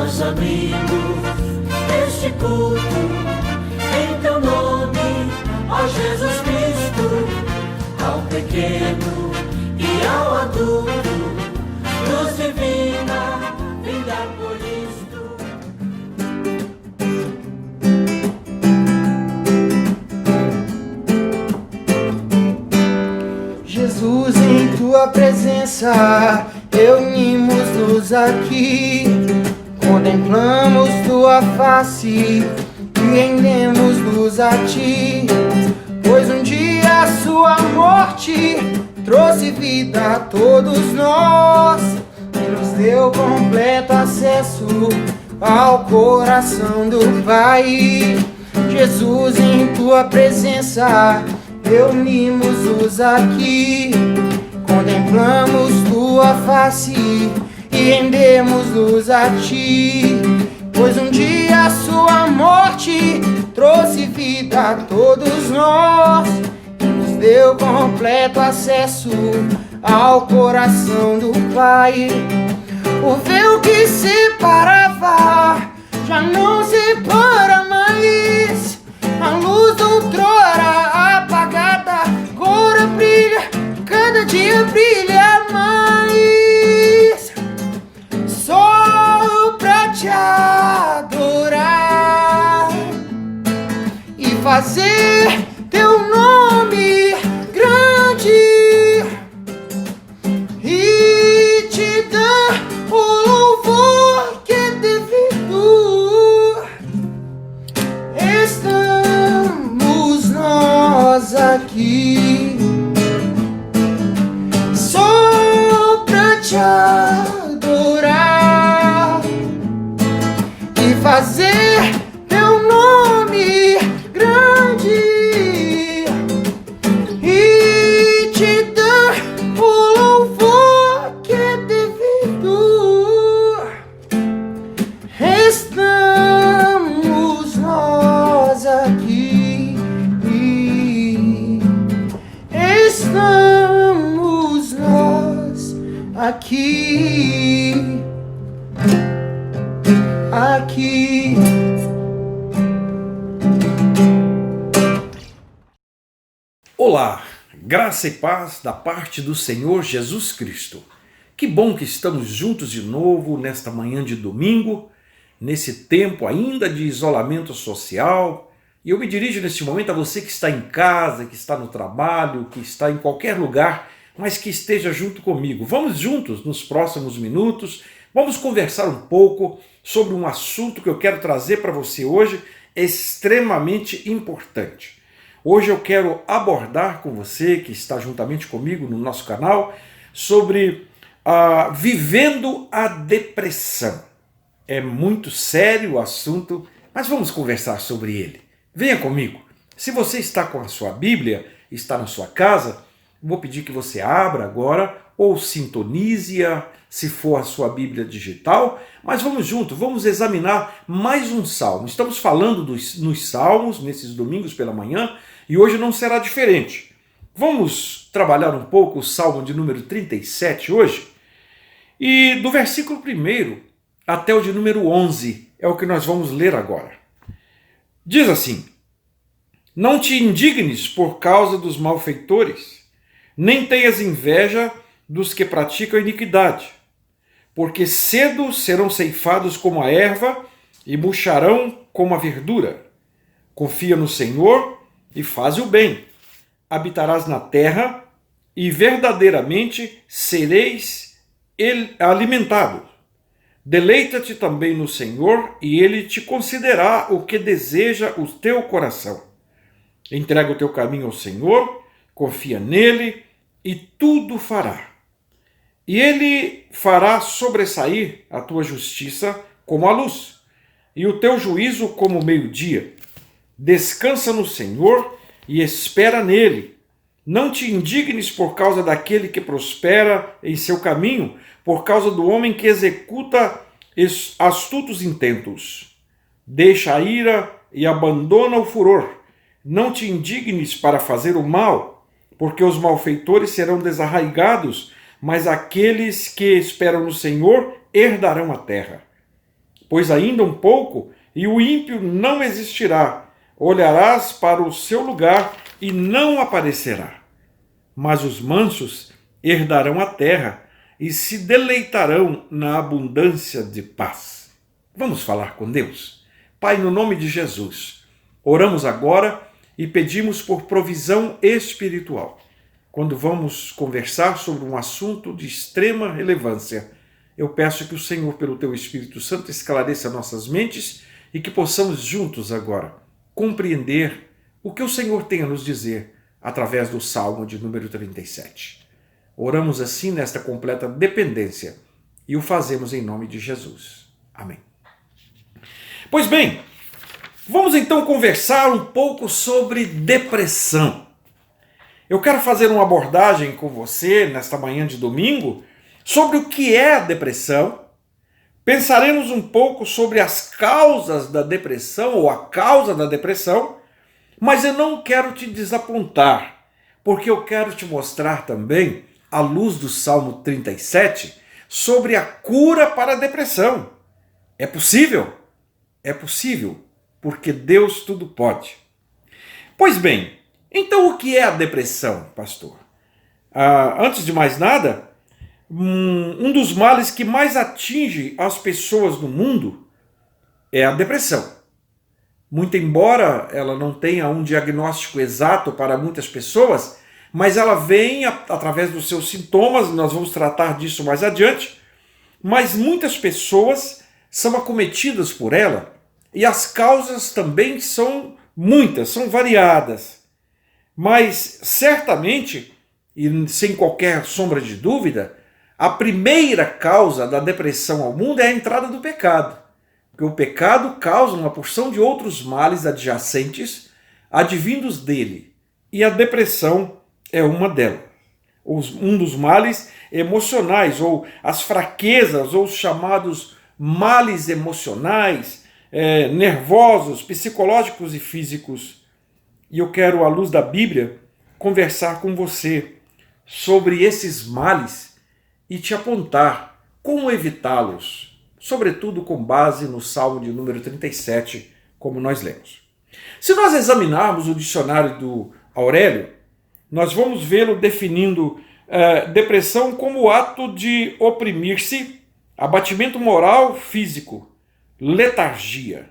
nós abrimos este culto em teu nome, ó Jesus Cristo, ao pequeno e ao adulto, luz divina, vinda por isto. Jesus, em tua presença reunimos-nos aqui, contemplamos tua face e rendemos-nos a ti, pois um dia a sua morte trouxe vida a todos nós e nos deu completo acesso ao coração do Pai. Jesus, em tua presença reunimos-nos aqui, contemplamos tua face e rendemos-nos a ti, pois um dia a sua morte trouxe vida a todos nós e nos deu completo acesso ao coração do Pai. O véu que separava já não separa mais, a luz outrora apagada agora brilha, cada dia brilha mais. Só pra te adorar e fazer teu nome grande e te dar o louvor que é devido. Estamos nós aqui só pra te adorar e fazer teu nome grande e te dar o louvor que é devido. Estamos nós aqui, estamos nós aqui, aqui. Olá, graça e paz da parte do Senhor Jesus Cristo. Que bom que estamos juntos de novo nesta manhã de domingo, nesse tempo ainda de isolamento social. E eu me dirijo neste momento a você que está em casa, que está no trabalho, que está em qualquer lugar, mas que esteja junto comigo. Vamos juntos nos próximos minutos, vamos conversar um pouco sobre um assunto que eu quero trazer para você hoje, extremamente importante. Hoje eu quero abordar com você, que está juntamente comigo no nosso canal, sobre vivendo a depressão. É muito sério o assunto, mas vamos conversar sobre ele. Venha comigo. Se você está com a sua Bíblia, está na sua casa, vou pedir que você abra agora ou sintonize-a, se for a sua Bíblia digital, mas vamos juntos, vamos examinar mais um salmo. Estamos falando nos salmos, nesses domingos pela manhã, e hoje não será diferente. Vamos trabalhar um pouco o salmo de número 37 hoje, e do versículo 1 até o de número 11 é o que nós vamos ler agora. Diz assim: não te indignes por causa dos malfeitores, nem tenhas inveja dos que praticam iniquidade, porque cedo serão ceifados como a erva e murcharão como a verdura. Confia no Senhor e faz o bem. Habitarás na terra e verdadeiramente sereis alimentados. Deleita-te também no Senhor e Ele te concederá o que deseja o teu coração. Entrega o teu caminho ao Senhor, confia nele e tudo fará. E Ele fará sobressair a tua justiça como a luz, e o teu juízo como o meio-dia. Descansa no Senhor e espera nele. Não te indignes por causa daquele que prospera em seu caminho, por causa do homem que executa astutos intentos. Deixa a ira e abandona o furor. Não te indignes para fazer o mal, porque os malfeitores serão desarraigados, mas aqueles que esperam no Senhor herdarão a terra. pois ainda um pouco e o ímpio não existirá. Olharás para o seu lugar e não aparecerá. Mas os mansos herdarão a terra e se deleitarão na abundância de paz. Vamos falar com Deus? Pai, no nome de Jesus, oramos agora e pedimos por provisão espiritual. Quando vamos conversar sobre um assunto de extrema relevância, eu peço que o Senhor, pelo Teu Espírito Santo, esclareça nossas mentes e que possamos juntos agora compreender o que o Senhor tem a nos dizer através do Salmo de número 37. Oramos assim nesta completa dependência e o fazemos em nome de Jesus. Amém. Pois bem, vamos então conversar um pouco sobre depressão. Eu quero fazer uma abordagem com você nesta manhã de domingo sobre o que é a depressão. Pensaremos um pouco sobre as causas da depressão ou a causa da depressão, mas eu não quero te desapontar, porque eu quero te mostrar também, à luz do Salmo 37, sobre a cura para a depressão. É possível? É possível, porque Deus tudo pode. Pois bem, então o que é a depressão, pastor? Antes de mais nada, um dos males que mais atinge as pessoas no mundo é a depressão. Muito embora ela não tenha um diagnóstico exato para muitas pessoas, mas ela vem através dos seus sintomas, nós vamos tratar disso mais adiante, mas muitas pessoas são acometidas por ela e as causas também são muitas, são variadas. Mas certamente, e sem qualquer sombra de dúvida, a primeira causa da depressão ao mundo é a entrada do pecado. Porque o pecado causa uma porção de outros males adjacentes, advindos dele. E a depressão é uma delas. Um dos males emocionais, ou as fraquezas, ou os chamados males emocionais, nervosos, psicológicos e físicos. E eu quero, à luz da Bíblia, conversar com você sobre esses males e te apontar como evitá-los, sobretudo com base no Salmo de número 37, como nós lemos. Se nós examinarmos o dicionário do Aurélio, nós vamos vê-lo definindo depressão como o ato de oprimir-se, abatimento moral, físico, letargia.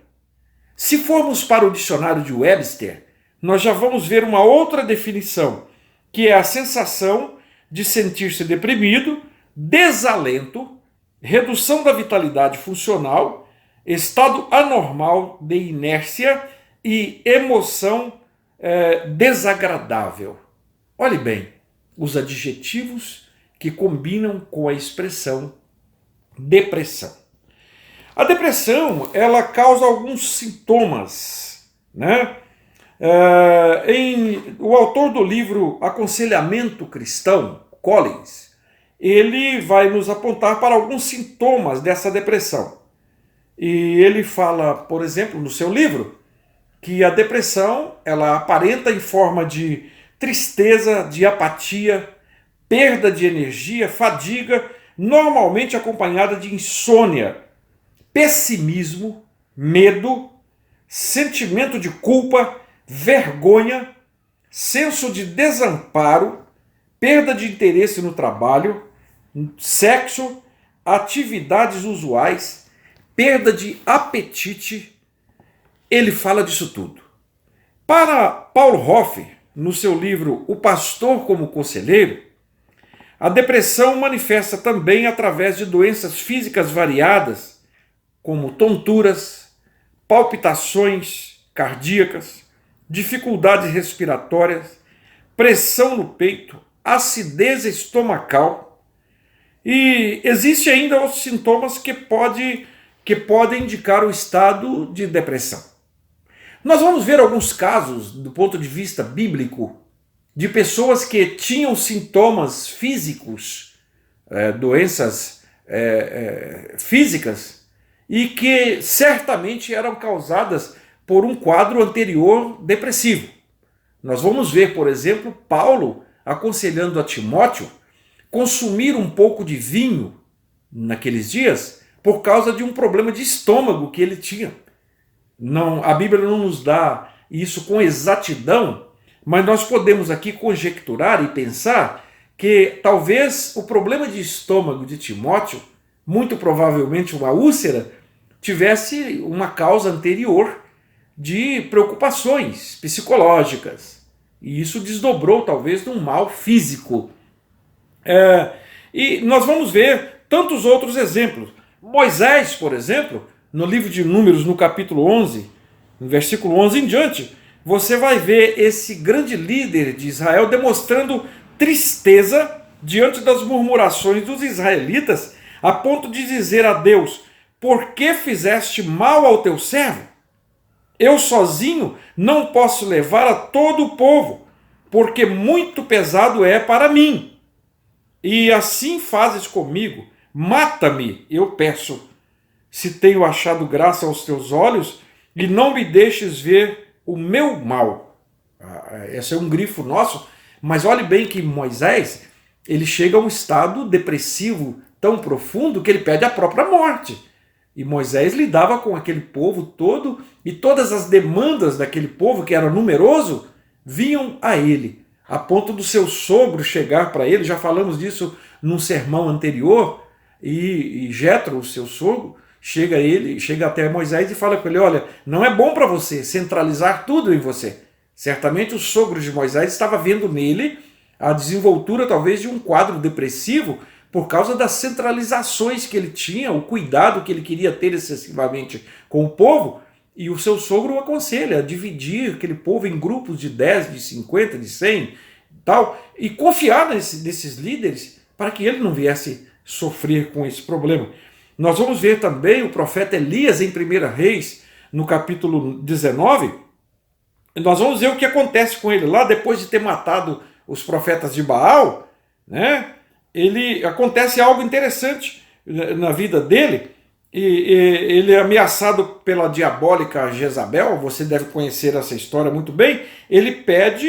Se formos para o dicionário de Webster, nós já vamos ver uma outra definição, que é a sensação de sentir-se deprimido, desalento, redução da vitalidade funcional, estado anormal de inércia e emoção desagradável. Olhe bem, os adjetivos que combinam com a expressão depressão. A depressão, ela causa alguns sintomas, né? O autor do livro Aconselhamento Cristão, Collins, ele vai nos apontar para alguns sintomas dessa depressão. E ele fala, por exemplo, no seu livro, que a depressão ela aparenta em forma de tristeza, de apatia, perda de energia, fadiga, normalmente acompanhada de insônia, pessimismo, medo, sentimento de culpa, vergonha, senso de desamparo, perda de interesse no trabalho, sexo, atividades usuais, perda de apetite. Ele fala disso tudo. Para Paul Hoff, no seu livro O Pastor como Conselheiro, a depressão manifesta também através de doenças físicas variadas, como tonturas, palpitações cardíacas, dificuldades respiratórias, pressão no peito, acidez estomacal. E existe ainda os sintomas que podem indicar o estado de depressão. Nós vamos ver alguns casos, do ponto de vista bíblico, de pessoas que tinham sintomas físicos, doenças físicas, e que certamente eram causadas por um quadro anterior depressivo. Nós vamos ver, por exemplo, Paulo aconselhando a Timóteo consumir um pouco de vinho naqueles dias por causa de um problema de estômago que ele tinha. Não, a Bíblia não nos dá isso com exatidão, mas nós podemos aqui conjecturar e pensar que talvez o problema de estômago de Timóteo, muito provavelmente uma úlcera, tivesse uma causa anterior de preocupações psicológicas. E isso desdobrou talvez num mal físico. E nós vamos ver tantos outros exemplos. Moisés, por exemplo, no livro de Números, no capítulo 11, no versículo 11 em diante, você vai ver esse grande líder de Israel demonstrando tristeza diante das murmurações dos israelitas, a ponto de dizer a Deus: por que fizeste mal ao teu servo? Eu sozinho não posso levar a todo o povo, porque muito pesado é para mim. E assim fazes comigo, mata-me, eu peço, se tenho achado graça aos teus olhos, e não me deixes ver o meu mal. Esse é um grifo nosso, mas olhe bem que Moisés, ele chega a um estado depressivo tão profundo que ele pede a própria morte. E Moisés lidava com aquele povo todo, e todas as demandas daquele povo, que era numeroso, vinham a ele, a ponto do seu sogro chegar para ele. Já falamos disso num sermão anterior, e Jetro, o seu sogro, chega até Moisés e fala com ele: olha, não é bom para você centralizar tudo em você. Certamente o sogro de Moisés estava vendo nele a desenvoltura talvez de um quadro depressivo por causa das centralizações que ele tinha, o cuidado que ele queria ter excessivamente com o povo, e o seu sogro o aconselha a dividir aquele povo em grupos de 10, de 50, de 100, tal, e confiar nesses líderes para que ele não viesse sofrer com esse problema. Nós vamos ver também o profeta Elias em 1 Reis, no capítulo 19, nós vamos ver o que acontece com ele lá, depois de ter matado os profetas de Baal, né? Acontece algo interessante na vida dele, e ele é ameaçado pela diabólica Jezabel. Você deve conhecer essa história muito bem. Ele pede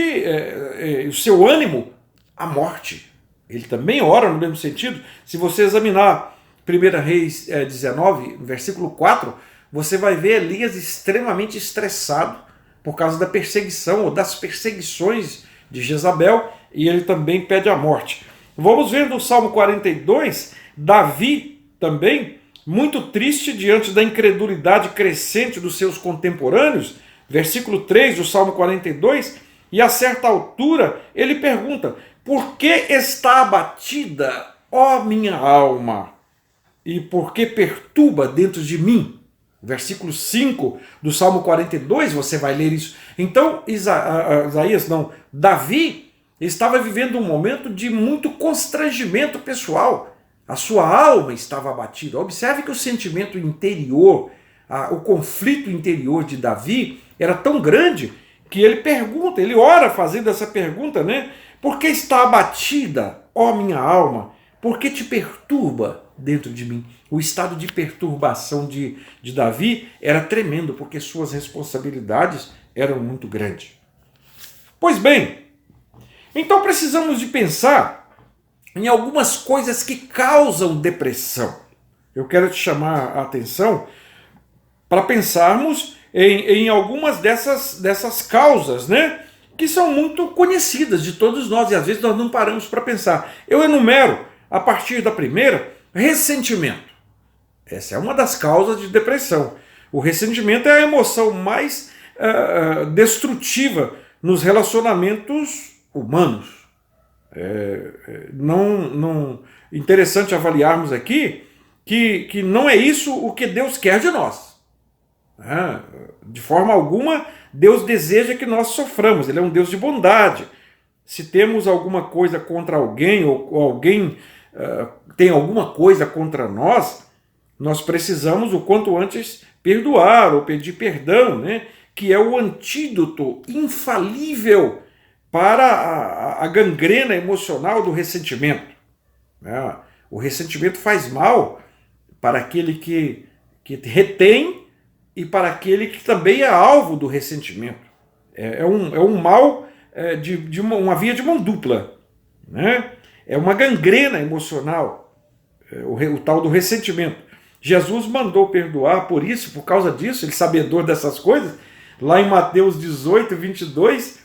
o seu ânimo à morte. Ele também ora no mesmo sentido. Se você examinar 1 Reis 19, versículo 4, você vai ver Elias extremamente estressado por causa da perseguição ou das perseguições de Jezabel, e ele também pede a morte. Vamos ver no Salmo 42, Davi também, muito triste diante da incredulidade crescente dos seus contemporâneos, versículo 3 do Salmo 42, e a certa altura ele pergunta: por que está abatida, ó minha alma? E por que perturba dentro de mim? Versículo 5 do Salmo 42, você vai ler isso. Então, Davi estava vivendo um momento de muito constrangimento pessoal. A sua alma estava abatida. Observe que o sentimento interior, o conflito interior de Davi era tão grande que ele pergunta, ele ora fazendo essa pergunta, né? Por que está abatida, ó minha alma? Por que te perturba dentro de mim? O estado de perturbação de Davi era tremendo, porque suas responsabilidades eram muito grandes. Pois bem, então precisamos de pensar em algumas coisas que causam depressão. Eu quero te chamar a atenção para pensarmos em algumas dessas causas, né? Que são muito conhecidas de todos nós, e às vezes nós não paramos para pensar. Eu enumero, a partir da primeira, ressentimento. Essa é uma das causas de depressão. O ressentimento é a emoção mais destrutiva nos relacionamentos humanos. Interessante avaliarmos aqui que não é isso o que Deus quer de nós. De forma alguma, Deus deseja que nós soframos. Ele é um Deus de bondade. Se temos alguma coisa contra alguém, ou alguém tem alguma coisa contra nós, nós precisamos o quanto antes perdoar ou pedir perdão, né? Que é o antídoto infalível para a gangrena emocional do ressentimento. O ressentimento faz mal para aquele que retém e para aquele que também é alvo do ressentimento. É um mal de uma via de mão dupla, né? É uma gangrena emocional, o tal do ressentimento. Jesus mandou perdoar por isso, por causa disso, ele sabedor dessas coisas. Lá em Mateus 18, 22,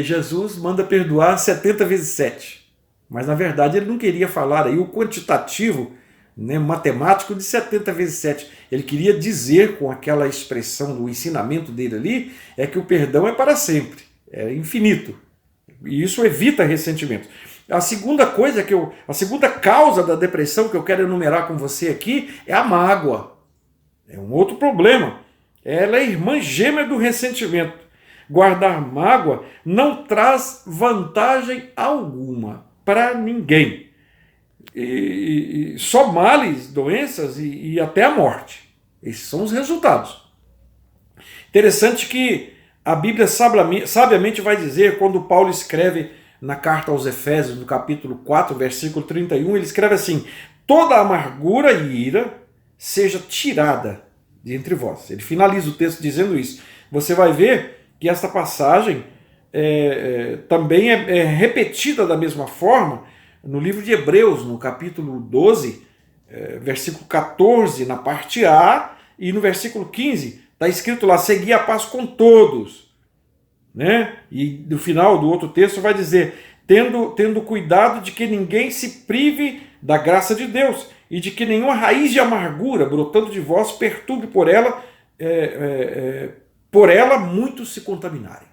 Jesus manda perdoar 70 vezes 7. Mas na verdade ele não queria falar aí o quantitativo, né, matemático de 70 vezes 7. Ele queria dizer com aquela expressão do ensinamento dele ali, é que o perdão é para sempre, é infinito. E isso evita ressentimento. A segunda coisa a segunda causa da depressão que eu quero enumerar com você aqui é a mágoa. É um outro problema. Ela é irmã gêmea do ressentimento. Guardar mágoa não traz vantagem alguma para ninguém. E só males, doenças e até a morte. Esses são os resultados. Interessante que a Bíblia sabiamente vai dizer, quando Paulo escreve na carta aos Efésios, no capítulo 4, versículo 31, ele escreve assim: toda amargura e ira seja tirada de entre vós. Ele finaliza o texto dizendo isso. Você vai ver que esta passagem também é repetida da mesma forma no livro de Hebreus, no capítulo 12, versículo 14, na parte A, e no versículo 15, está escrito lá: segui a paz com todos. Né? E no final do outro texto vai dizer: tendo cuidado de que ninguém se prive da graça de Deus, e de que nenhuma raiz de amargura brotando de vós perturbe por ela muitos se contaminarem.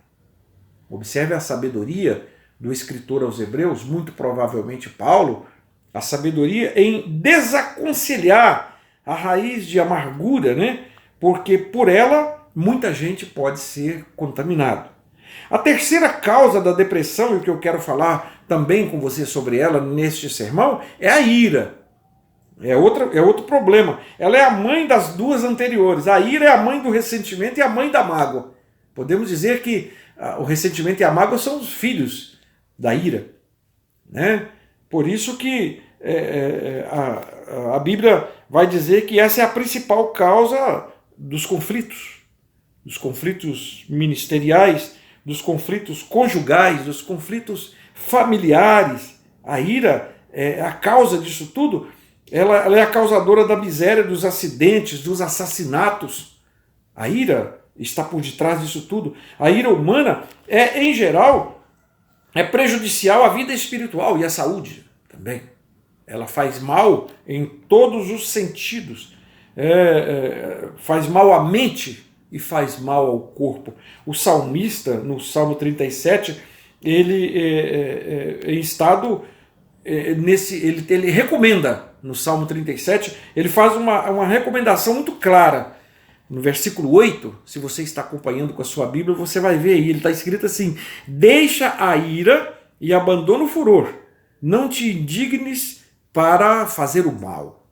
Observe a sabedoria do escritor aos Hebreus, muito provavelmente Paulo, a sabedoria em desaconselhar a raiz de amargura, né? Porque por ela muita gente pode ser contaminado. A terceira causa da depressão, e o que eu quero falar também com você sobre ela neste sermão, é a ira. É outro problema. Ela é a mãe das duas anteriores. A ira é a mãe do ressentimento e a mãe da mágoa. Podemos dizer que o ressentimento e a mágoa são os filhos da ira. Né? Por isso que a Bíblia vai dizer que essa é a principal causa dos conflitos ministeriais, dos conflitos conjugais, dos conflitos familiares. A ira é a causa disso tudo. Ela é a causadora da miséria, dos acidentes, dos assassinatos. A ira está por detrás disso tudo. A ira humana em geral, prejudicial à vida espiritual e à saúde também. Ela faz mal em todos os sentidos. Faz mal à mente e faz mal ao corpo. O salmista, no Salmo 37, ele em estado ele recomenda, no Salmo 37, ele faz uma recomendação muito clara. No versículo 8, se você está acompanhando com a sua Bíblia, você vai ver aí, ele está escrito assim: deixa a ira e abandona o furor, não te indignes para fazer o mal.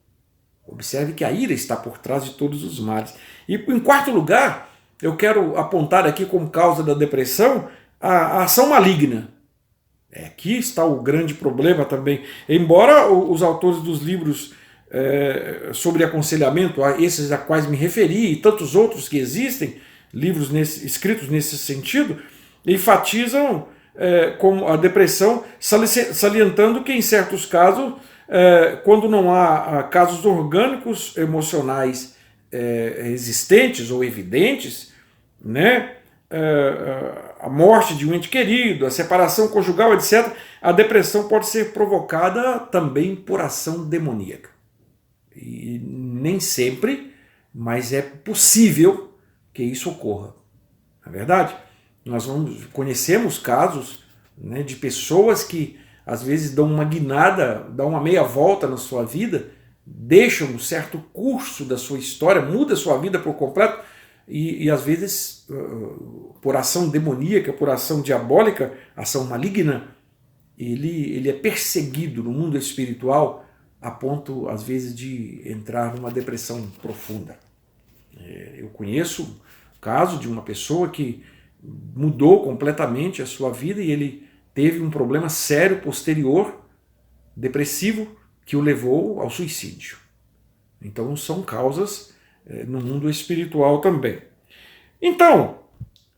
Observe que a ira está por trás de todos os males. E em quarto lugar, eu quero apontar aqui como causa da depressão a ação maligna. Aqui está o grande problema também. Embora os autores dos livros sobre aconselhamento, a esses a quais me referi, e tantos outros que existem, livros escritos nesse sentido, enfatizam como a depressão, salientando que em certos casos, quando não há casos orgânicos emocionais existentes ou evidentes, né, a morte de um ente querido, a separação conjugal, etc., a depressão pode ser provocada também por ação demoníaca. E nem sempre, mas é possível que isso ocorra. Não é verdade? Nós conhecemos casos, né, de pessoas que às vezes dão uma guinada, dão uma meia volta na sua vida, deixam um certo curso da sua história, muda a sua vida por completo, e às vezes, por ação demoníaca, por ação diabólica, ação maligna, ele é perseguido no mundo espiritual a ponto, às vezes, de entrar numa depressão profunda. Eu conheço o caso de uma pessoa que mudou completamente a sua vida e ele teve um problema sério posterior, depressivo, que o levou ao suicídio. Então são causas no mundo espiritual também. Então,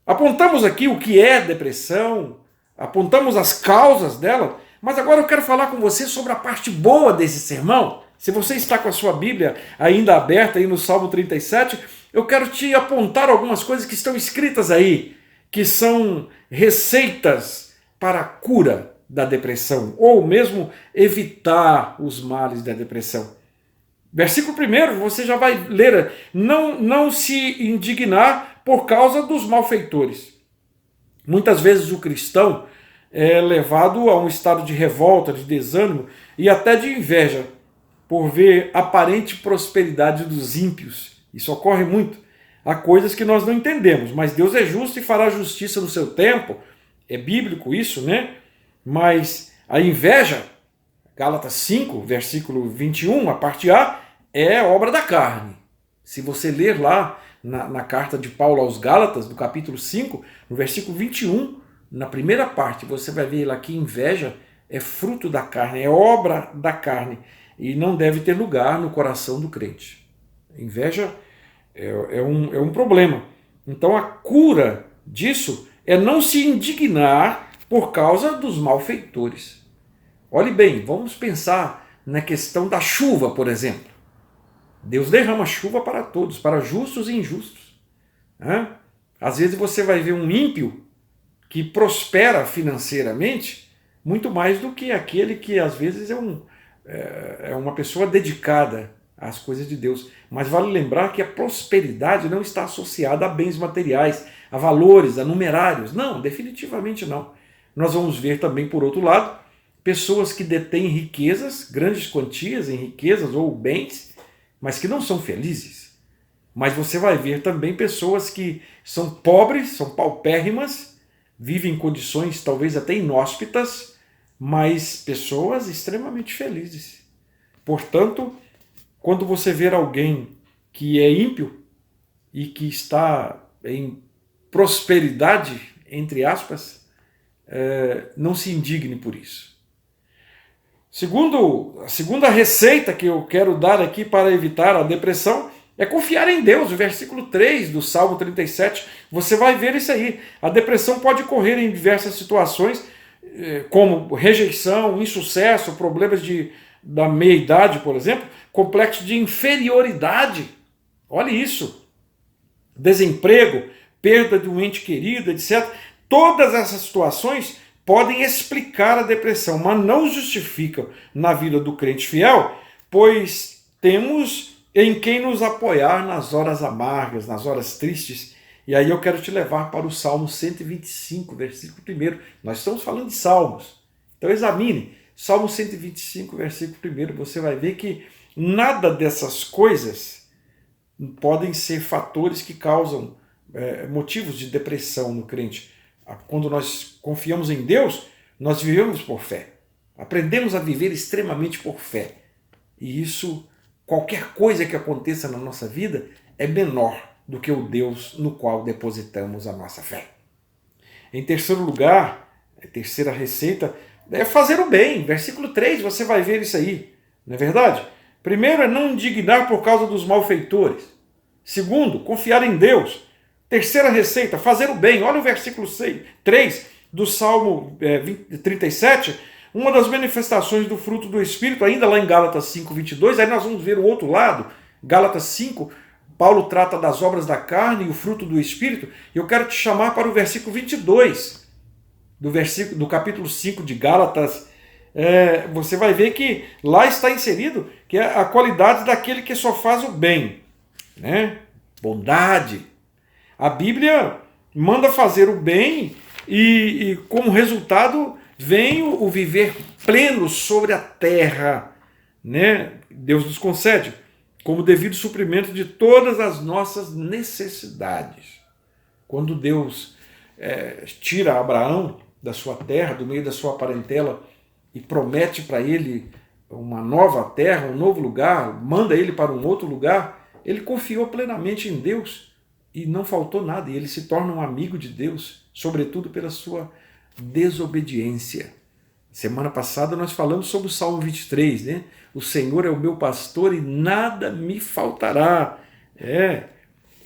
apontamos aqui o que é depressão, apontamos as causas dela, mas agora eu quero falar com você sobre a parte boa desse sermão, Se você está com a sua Bíblia ainda aberta aí no Salmo 37, eu quero te apontar algumas coisas que estão escritas aí, que são receitas para a cura da depressão, ou mesmo evitar os males da depressão. Versículo 1, você já vai ler, não se indignar por causa dos malfeitores. Muitas vezes o cristão é levado a um estado de revolta, de desânimo e até de inveja, por ver aparente prosperidade dos ímpios. Isso ocorre muito. Há coisas que nós não entendemos, mas Deus é justo e fará justiça no seu tempo. É bíblico isso, né? Mas a inveja, Gálatas 5, versículo 21, a parte A, é obra da carne. Se você ler lá na carta de Paulo aos Gálatas, do capítulo 5, no versículo 21, na primeira parte, você vai ver lá que inveja é fruto da carne, é obra da carne, e não deve ter lugar no coração do crente. Inveja é um problema. Então a cura disso é não se indignar por causa dos malfeitores. Olhe bem, vamos pensar na questão da chuva, por exemplo. Deus derrama chuva para todos, para justos e injustos. Às vezes você vai ver um ímpio que prospera financeiramente muito mais do que aquele que às vezes é uma pessoa dedicada às coisas de Deus. Mas vale lembrar que a prosperidade não está associada a bens materiais, a valores, a numerários. Não, definitivamente não. Nós vamos ver também, por outro lado, pessoas que detêm riquezas, grandes quantias em riquezas ou bens, mas que não são felizes. Mas você vai ver também pessoas que são pobres, são paupérrimas, vivem em condições talvez até inóspitas, mas pessoas extremamente felizes. Portanto, quando você ver alguém que é ímpio e que está em prosperidade, entre aspas, não se indigne por isso. A segunda receita que eu quero dar aqui para evitar a depressão é confiar em Deus. O versículo 3 do Salmo 37, você vai ver isso aí. A depressão pode ocorrer em diversas situações, como rejeição, insucesso, problemas da meia-idade, por exemplo, complexo de inferioridade. Olha isso. Desemprego, perda de um ente querido, etc. Todas essas situações podem explicar a depressão, mas não justificam na vida do crente fiel, pois temos em quem nos apoiar nas horas amargas, nas horas tristes. E aí eu quero te levar para o Salmo 125, versículo 1. Nós estamos falando de salmos. Então examine. Salmo 125, versículo 1. Você vai ver que nada dessas coisas podem ser fatores que causam motivos de depressão no crente. Quando nós confiamos em Deus, nós vivemos por fé. Aprendemos a viver extremamente por fé. E isso, qualquer coisa que aconteça na nossa vida, é menor do que o Deus no qual depositamos a nossa fé. Em terceiro lugar, a terceira receita é fazer o bem. Versículo 3, você vai ver isso aí. Não é verdade? Primeiro é não indignar por causa dos malfeitores. Segundo, confiar em Deus. Terceira receita, fazer o bem. Olha o versículo 3 do Salmo 37, uma das manifestações do fruto do Espírito, ainda lá em Gálatas 5, 22, aí nós vamos ver o outro lado. Gálatas 5, Paulo trata das obras da carne e o fruto do Espírito, e eu quero te chamar para o versículo 22 do capítulo 5 de Gálatas. Você vai ver que lá está inserido que é a qualidade daquele que só faz o bem, né? Bondade. A Bíblia manda fazer o bem e como resultado vem o viver pleno sobre a terra, né? Deus nos concede como devido suprimento de todas as nossas necessidades. Quando Deus tira Abraão da sua terra, do meio da sua parentela, e promete para ele uma nova terra, um novo lugar, manda ele para um outro lugar, ele confiou plenamente em Deus e não faltou nada, e ele se torna um amigo de Deus, sobretudo pela sua desobediência. Semana passada nós falamos sobre o Salmo 23, né? O Senhor é o meu pastor e nada me faltará.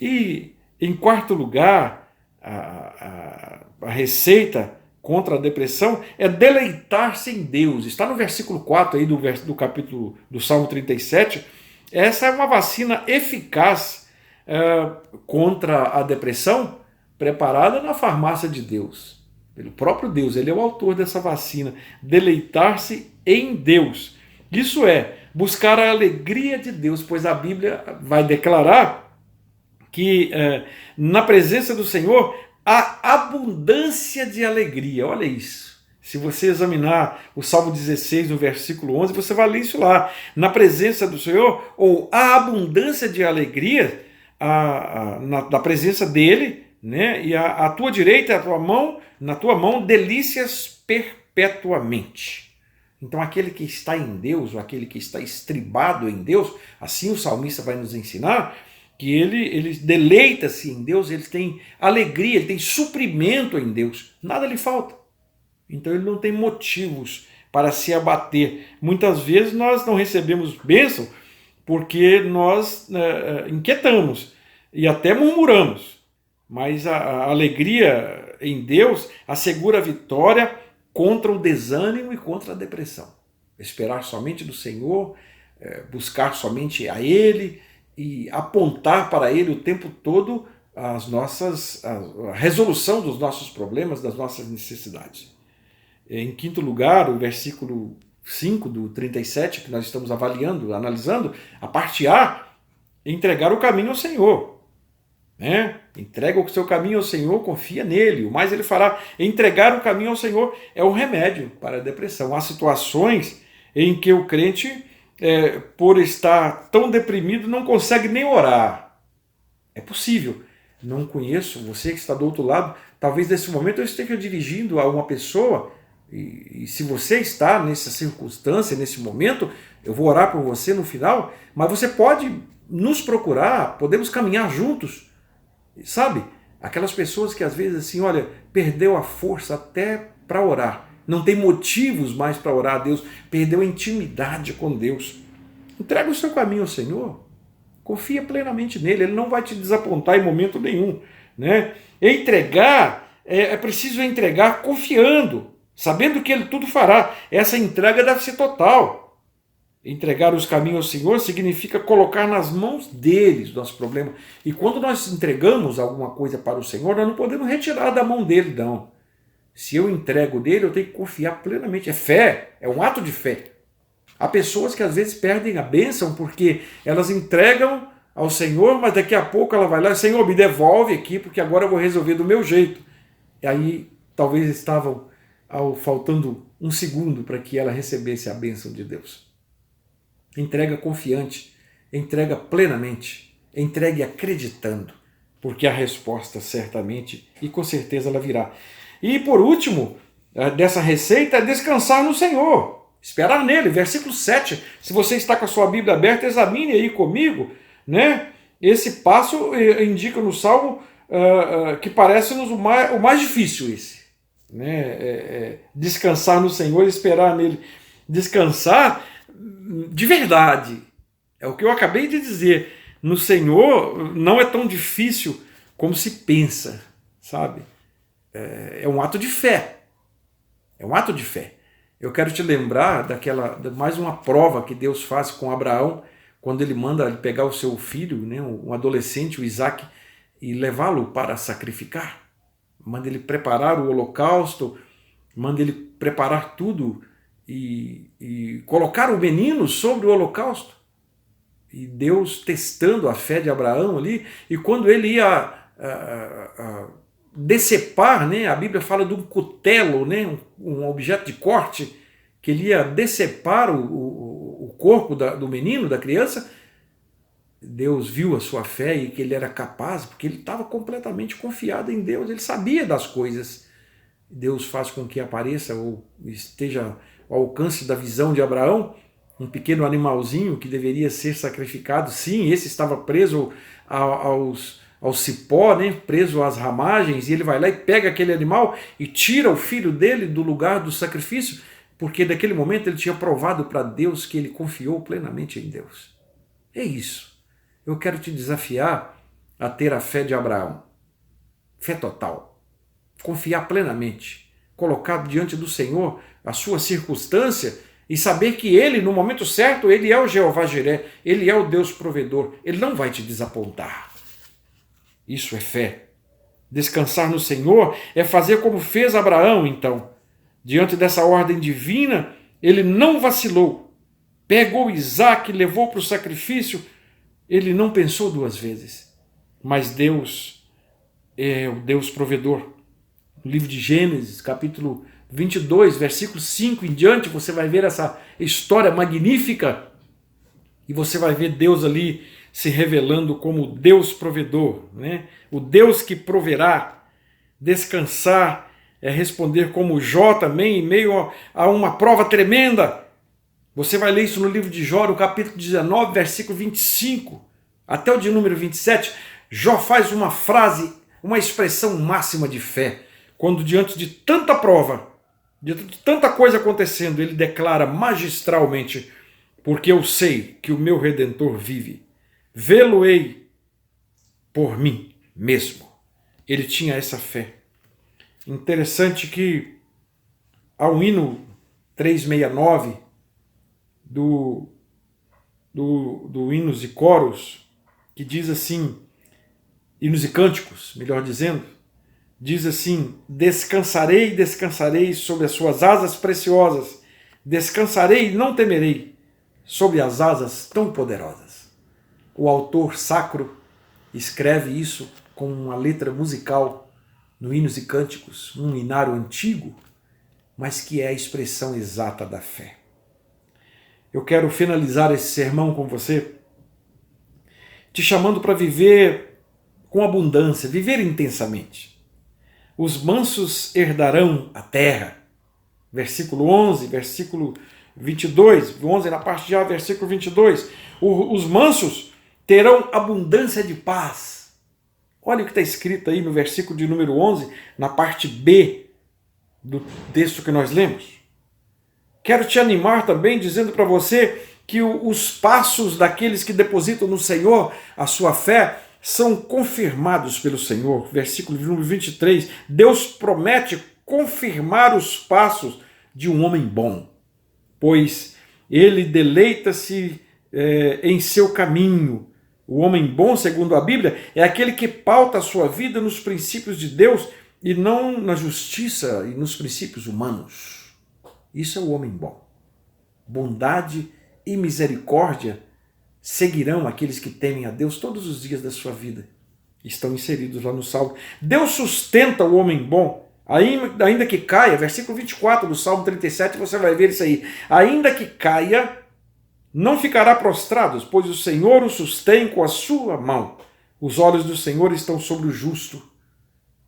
E em quarto lugar, a receita contra a depressão é deleitar-se em Deus. Está no versículo 4 aí do capítulo do Salmo 37. Essa é uma vacina eficaz contra a depressão, preparada na farmácia de Deus, pelo próprio Deus. Ele é o autor dessa vacina. Deleitar-se em Deus. Isso é buscar a alegria de Deus, pois a Bíblia vai declarar que na presença do Senhor há abundância de alegria. Olha isso. Se você examinar o Salmo 16, no versículo 11, você vai ler isso lá. Na presença do Senhor, ou a abundância de alegria, na presença dele, né? E a tua direita, na tua mão, delícias perpetuamente. Então aquele que está em Deus, ou aquele que está estribado em Deus, assim o salmista vai nos ensinar, que ele deleita-se em Deus, ele tem alegria, ele tem suprimento em Deus, nada lhe falta. Então ele não tem motivos para se abater. Muitas vezes nós não recebemos bênção porque nós inquietamos e até murmuramos. Mas a alegria em Deus assegura a vitória contra o desânimo e contra a depressão. Esperar somente do Senhor, buscar somente a Ele e apontar para Ele o tempo todo a resolução dos nossos problemas, das nossas necessidades. Em quinto lugar, o versículo 5 do 37, que nós estamos avaliando, analisando, a parte A, entregar o caminho ao Senhor. Entrega o seu caminho ao Senhor, confia nele, o mais ele fará. Entregar o caminho ao Senhor é o remédio para a depressão. Há situações em que o crente, por estar tão deprimido, não consegue nem orar. É possível. Não conheço, você que está do outro lado, talvez nesse momento eu esteja dirigindo a uma pessoa, e se você está nessa circunstância, nesse momento, eu vou orar por você no final, mas você pode nos procurar, podemos caminhar juntos. Sabe? Aquelas pessoas que às vezes assim, olha, perdeu a força até para orar, não tem motivos mais para orar a Deus, perdeu a intimidade com Deus. Entrega o seu caminho ao Senhor, confia plenamente nele, ele não vai te desapontar em momento nenhum. Entregar, é preciso entregar confiando, sabendo que ele tudo fará. Essa entrega deve ser total. Entregar os caminhos ao Senhor significa colocar nas mãos dele os nossos problemas. E quando nós entregamos alguma coisa para o Senhor, nós não podemos retirar da mão dele, não. Se eu entrego dele, eu tenho que confiar plenamente. É fé, é um ato de fé. Há pessoas que às vezes perdem a bênção porque elas entregam ao Senhor, mas daqui a pouco ela vai lá, Senhor, me devolve aqui, porque agora eu vou resolver do meu jeito. E aí talvez estavam faltando um segundo para que ela recebesse a bênção de Deus. Entrega confiante, entrega plenamente, entregue acreditando, porque a resposta certamente e com certeza ela virá. E por último, dessa receita é descansar no Senhor, esperar nele. Versículo 7, se você está com a sua Bíblia aberta, examine aí comigo, Esse passo indica no Salmo que parece-nos o mais difícil esse. Descansar no Senhor, esperar nele. Descansar de verdade, é o que eu acabei de dizer, no Senhor não é tão difícil como se pensa, sabe? É um ato de fé, Eu quero te lembrar mais uma prova que Deus faz com Abraão, quando ele manda ele pegar o seu filho, um adolescente, o Isaac, e levá-lo para sacrificar. Manda ele preparar o holocausto, manda ele preparar tudo, e colocar o menino sobre o holocausto. E Deus testando a fé de Abraão ali, e quando ele ia decepar, a Bíblia fala de um cutelo, um objeto de corte, que ele ia decepar o corpo do menino, da criança. Deus viu a sua fé e que ele era capaz, porque ele estava completamente confiado em Deus, ele sabia das coisas. Deus faz com que apareça ou esteja ao alcance da visão de Abraão um pequeno animalzinho que deveria ser sacrificado. Sim, esse estava preso ao cipó, preso às ramagens, e ele vai lá e pega aquele animal e tira o filho dele do lugar do sacrifício, porque naquele momento ele tinha provado para Deus que ele confiou plenamente em Deus. É isso. Eu quero te desafiar a ter a fé de Abraão. Fé total. Confiar plenamente. colocado diante do Senhor a sua circunstância e saber que Ele, no momento certo, Ele é o Jeová Jiré, Ele é o Deus provedor, Ele não vai te desapontar. Isso é fé. Descansar no Senhor é fazer como fez Abraão, então. Diante dessa ordem divina, ele não vacilou. Pegou Isaque, levou para o sacrifício, ele não pensou duas vezes. Mas Deus é o Deus provedor. No livro de Gênesis, capítulo 22, versículo 5 em diante, você vai ver essa história magnífica e você vai ver Deus ali se revelando como Deus provedor, né? O Deus que proverá. Descansar é responder como Jó também, em meio a uma prova tremenda. Você vai ler isso no livro de Jó, no capítulo 19, versículo 25, até o de número 27. Jó faz uma frase, uma expressão máxima de fé, quando diante de tanta prova, de tanta coisa acontecendo, ele declara magistralmente: porque eu sei que o meu Redentor vive, vê-lo-ei por mim mesmo. Ele tinha essa fé. Interessante que há um hino 369 do Hinos e Coros, que diz assim, Hinos e Cânticos, melhor dizendo, diz assim: descansarei, descansarei sobre as suas asas preciosas, descansarei e não temerei sobre as asas tão poderosas. O autor sacro escreve isso com uma letra musical no Hinos e Cânticos, um hinário antigo, mas que é a expressão exata da fé. Eu quero finalizar esse sermão com você, te chamando para viver com abundância, viver intensamente. Os mansos herdarão a terra. Versículo 11, versículo 22, 11 na parte de A, versículo 22. Os mansos terão abundância de paz. Olha o que está escrito aí no versículo de número 11, na parte B do texto que nós lemos. Quero te animar também dizendo para você que os passos daqueles que depositam no Senhor a sua fé são confirmados pelo Senhor. Versículo de número 23, Deus promete confirmar os passos de um homem bom, pois ele deleita-se em seu caminho. O homem bom, segundo a Bíblia, é aquele que pauta a sua vida nos princípios de Deus e não na justiça e nos princípios humanos. Isso é o homem bom. Bondade e misericórdia seguirão aqueles que temem a Deus todos os dias da sua vida. Estão inseridos lá no Salmo. Deus sustenta o homem bom, ainda que caia, versículo 24 do Salmo 37, você vai ver isso aí. Ainda que caia, não ficará prostrado, pois o Senhor o sustém com a sua mão. Os olhos do Senhor estão sobre o justo.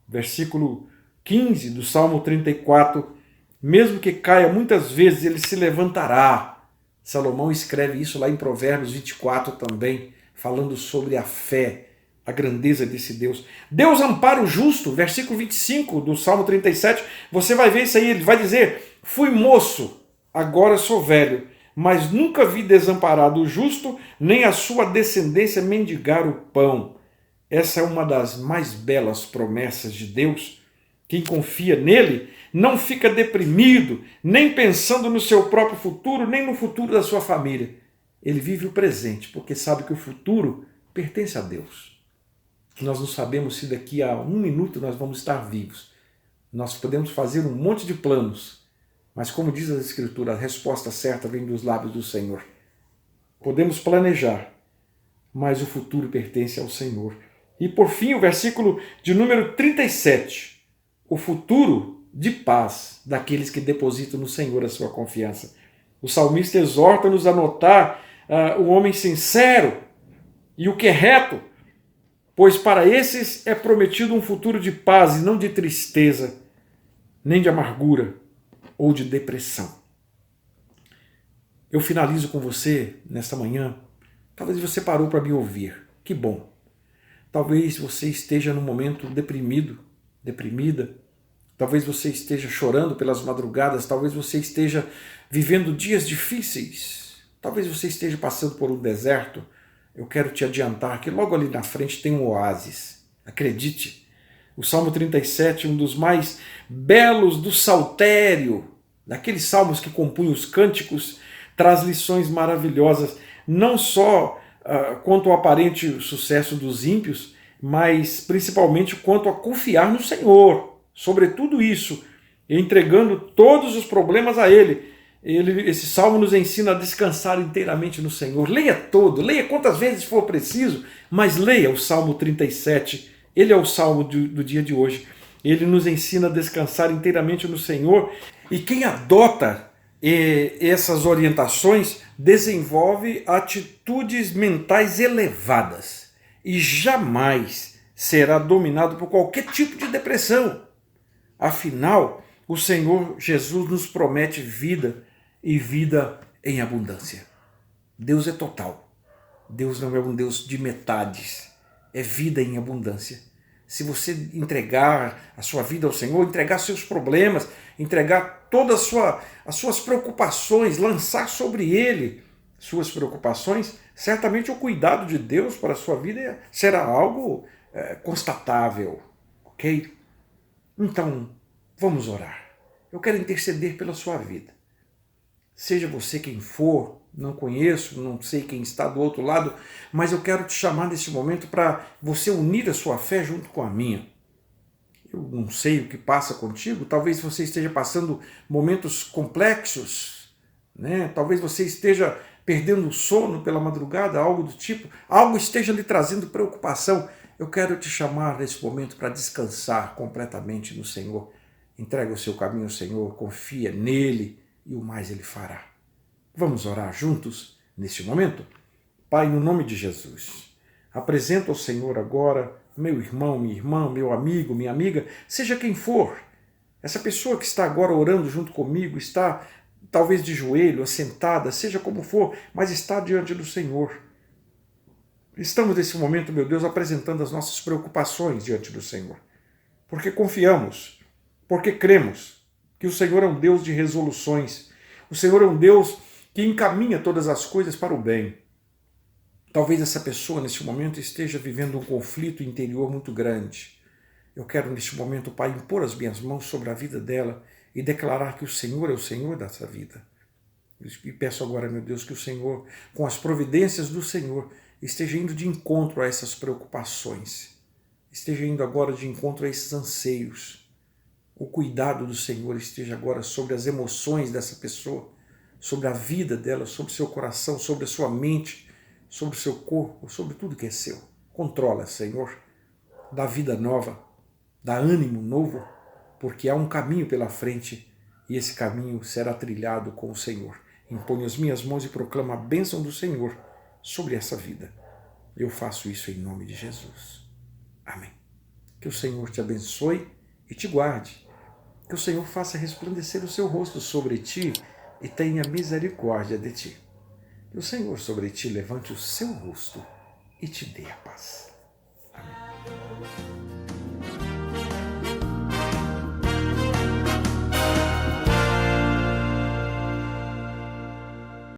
Versículo 15 do Salmo 34. Mesmo que caia muitas vezes, ele se levantará. Salomão escreve isso lá em Provérbios 24 também, falando sobre a fé, a grandeza desse Deus. Deus ampara o justo, versículo 25 do Salmo 37. Você vai ver isso aí, ele vai dizer: fui moço, agora sou velho, mas nunca vi desamparado o justo, nem a sua descendência mendigar o pão. Essa é uma das mais belas promessas de Deus. Quem confia nele não fica deprimido, nem pensando no seu próprio futuro, nem no futuro da sua família. Ele vive o presente, porque sabe que o futuro pertence a Deus. Nós não sabemos se daqui a 1 minuto nós vamos estar vivos. Nós podemos fazer um monte de planos, mas como diz a Escritura, a resposta certa vem dos lábios do Senhor. Podemos planejar, mas o futuro pertence ao Senhor. E por fim, o versículo de número 37. O futuro de paz daqueles que depositam no Senhor a sua confiança. O salmista exorta-nos a notar o homem sincero e o que é reto, pois para esses é prometido um futuro de paz e não de tristeza, nem de amargura ou de depressão. Eu finalizo com você nesta manhã. Talvez você parou para me ouvir. Que bom. Talvez você esteja num momento deprimido, deprimida. Talvez você esteja chorando pelas madrugadas. Talvez você esteja vivendo dias difíceis. Talvez você esteja passando por um deserto. Eu quero te adiantar que logo ali na frente tem um oásis. Acredite, O Salmo 37, um dos mais belos do saltério, daqueles salmos que compunham os cânticos, traz lições maravilhosas, não só quanto ao aparente sucesso dos ímpios, mas principalmente quanto a confiar no Senhor. Sobretudo isso, entregando todos os problemas a Ele. Esse salmo nos ensina a descansar inteiramente no Senhor. Leia todo, leia quantas vezes for preciso, mas leia o Salmo 37. Ele é o salmo do dia de hoje. Ele nos ensina a descansar inteiramente no Senhor. E quem adota essas orientações desenvolve atitudes mentais elevadas e jamais será dominado por qualquer tipo de depressão. Afinal, o Senhor Jesus nos promete vida e vida em abundância. Deus é total. Deus não é um Deus de metades. É vida em abundância. Se você entregar a sua vida ao Senhor, entregar seus problemas, entregar todas as suas preocupações, lançar sobre Ele suas preocupações, certamente o cuidado de Deus para a sua vida será algo constatável. Ok? Então, vamos orar. Eu quero interceder pela sua vida. Seja você quem for, não conheço, não sei quem está do outro lado, mas eu quero te chamar nesse momento para você unir a sua fé junto com a minha. Eu não sei o que passa contigo, talvez você esteja passando momentos complexos, né? Talvez você esteja perdendo o sono pela madrugada, algo do tipo, algo esteja lhe trazendo preocupação. Eu quero te chamar nesse momento para descansar completamente no Senhor. Entrega o seu caminho ao Senhor, confia nele e o mais Ele fará. Vamos orar juntos neste momento? Pai, no nome de Jesus, apresento ao Senhor agora meu irmão, minha irmã, meu amigo, minha amiga, seja quem for. Essa pessoa que está agora orando junto comigo, está talvez de joelho, assentada, seja como for, mas está diante do Senhor. Estamos nesse momento, meu Deus, apresentando as nossas preocupações diante do Senhor, porque confiamos, porque cremos que o Senhor é um Deus de resoluções, o Senhor é um Deus que encaminha todas as coisas para o bem. Talvez essa pessoa neste momento esteja vivendo um conflito interior muito grande. Eu quero neste momento, Pai, impor as minhas mãos sobre a vida dela e declarar que o Senhor é o Senhor dessa vida. E peço agora, meu Deus, que o Senhor, com as providências do Senhor, esteja indo de encontro a essas preocupações, esteja indo agora de encontro a esses anseios. O cuidado do Senhor esteja agora sobre as emoções dessa pessoa, sobre a vida dela, sobre o seu coração, sobre a sua mente, sobre o seu corpo, sobre tudo que é seu. Controla, Senhor, dá vida nova, dá ânimo novo, porque há um caminho pela frente e esse caminho será trilhado com o Senhor. Imponho as minhas mãos e proclamo a bênção do Senhor sobre essa vida. Eu faço isso em nome de Jesus. Amém. Que o Senhor te abençoe e te guarde. Que o Senhor faça resplandecer o seu rosto sobre ti e tenha misericórdia de ti. Que o Senhor sobre ti levante o seu rosto e te dê a paz. Amém.